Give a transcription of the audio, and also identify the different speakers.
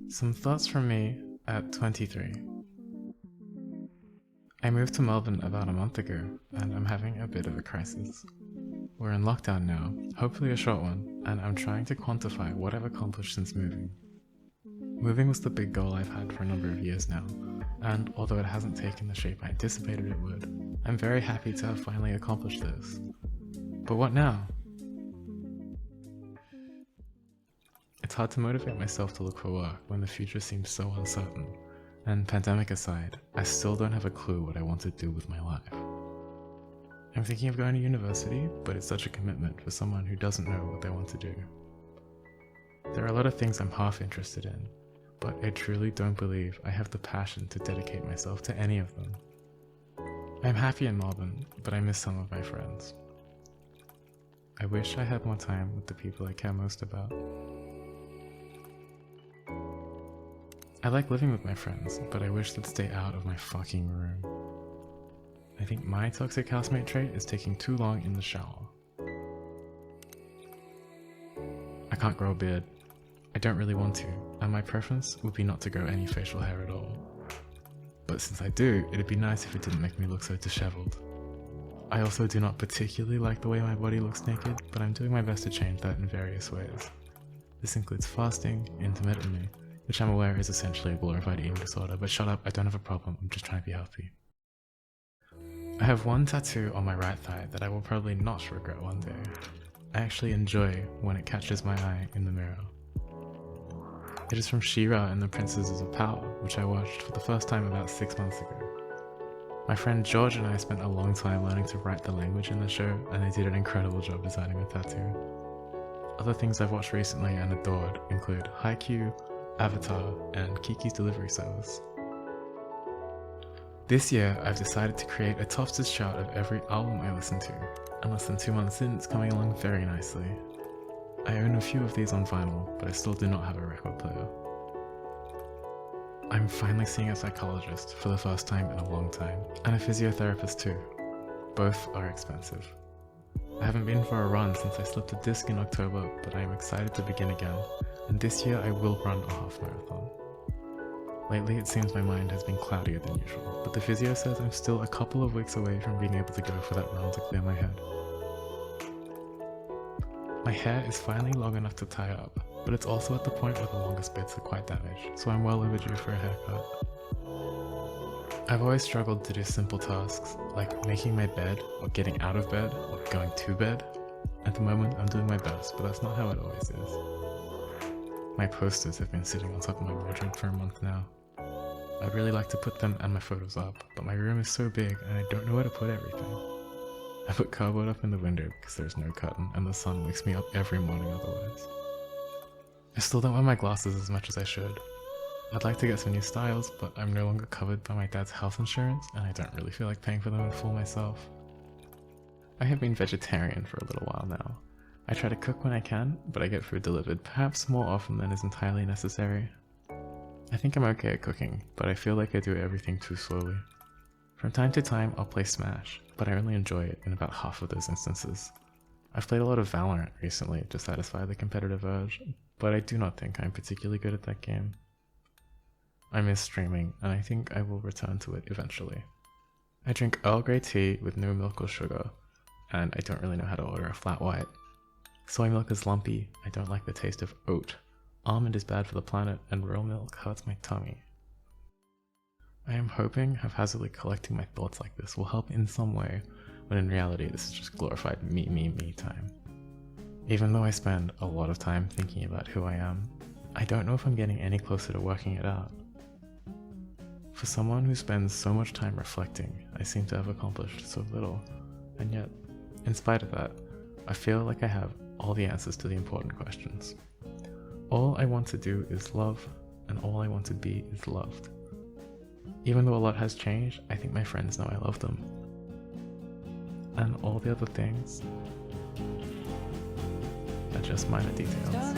Speaker 1: Some thoughts from me at 23. I moved to Melbourne about a month ago, and I'm having a bit of a crisis. We're in lockdown now, hopefully a short one, and I'm trying to quantify what I've accomplished since moving. Moving was the big goal I've had for a number of years now, and although it hasn't taken the shape I anticipated it would, I'm very happy to have finally accomplished this. But what now? It's hard to motivate myself to look for work when the future seems so uncertain, and pandemic aside, I still don't have a clue what I want to do with my life. I'm thinking of going to university, but it's such a commitment for someone who doesn't know what they want to do. There are a lot of things I'm half interested in, but I truly don't believe I have the passion to dedicate myself to any of them. I'm happy in Melbourne, but I miss some of my friends. I wish I had more time with the people I care most about. I like living with my friends, but I wish they'd stay out of my fucking room. I think my toxic housemate trait is taking too long in the shower. I can't grow a beard. I don't really want to, and my preference would be not to grow any facial hair at all. But since I do, it'd be nice if it didn't make me look so disheveled. I also do not particularly like the way my body looks naked, but I'm doing my best to change that in various ways. This includes fasting, intermittently, which I'm aware is essentially a glorified eating disorder, but shut up, I don't have a problem, I'm just trying to be healthy. I have one tattoo on my right thigh that I will probably not regret one day. I actually enjoy when it catches my eye in the mirror. It is from She-Ra and the Princesses of Power, which I watched for the first time about 6 months ago. My friend George and I spent a long time learning to write the language in the show, and they did an incredible job designing the tattoo. Other things I've watched recently and adored include Haikyuu, Avatar, and Kiki's Delivery Service. This year, I've decided to create a Topsters chart of every album I listen to, and less than 2 months in, it's coming along very nicely. I own a few of these on vinyl, but I still do not have a record player. I'm finally seeing a psychologist for the first time in a long time, and a physiotherapist too. Both are expensive. I haven't been for a run since I slipped a disc in October, but I am excited to begin again, and this year I will run a half marathon. Lately it seems my mind has been cloudier than usual, but the physio says I'm still a couple of weeks away from being able to go for that run to clear my head. My hair is finally long enough to tie up, but it's also at the point where the longest bits are quite damaged, so I'm well overdue for a haircut. I've always struggled to do simple tasks, like making my bed, or getting out of bed, or going to bed. At the moment I'm doing my best, but that's not how it always is. My posters have been sitting on top of my wardrobe for a month now. I'd really like to put them and my photos up, but my room is so big and I don't know where to put everything. I put cardboard up in the window because there's no curtain and the sun wakes me up every morning otherwise. I still don't wear my glasses as much as I should. I'd like to get some new styles, but I'm no longer covered by my dad's health insurance and I don't really feel like paying for them in full myself. I have been vegetarian for a little while now. I try to cook when I can, but I get food delivered perhaps more often than is entirely necessary. I think I'm okay at cooking, but I feel like I do everything too slowly. From time to time I'll play Smash, but I only enjoy it in about half of those instances. I've played a lot of Valorant recently to satisfy the competitive urge, but I do not think I'm particularly good at that game. I miss streaming, and I think I will return to it eventually. I drink Earl Grey tea with no milk or sugar, and I don't really know how to order a flat white. Soy milk is lumpy, I don't like the taste of oat. Almond is bad for the planet, and real milk hurts my tummy. I am hoping haphazardly collecting my thoughts like this will help in some way, when in reality this is just glorified me time. Even though I spend a lot of time thinking about who I am, I don't know if I'm getting any closer to working it out. For someone who spends so much time reflecting, I seem to have accomplished so little, and yet, in spite of that, I feel like I have all the answers to the important questions. All I want to do is love, and all I want to be is loved. Even though a lot has changed, I think my friends know I love them. And all the other things are just minor details.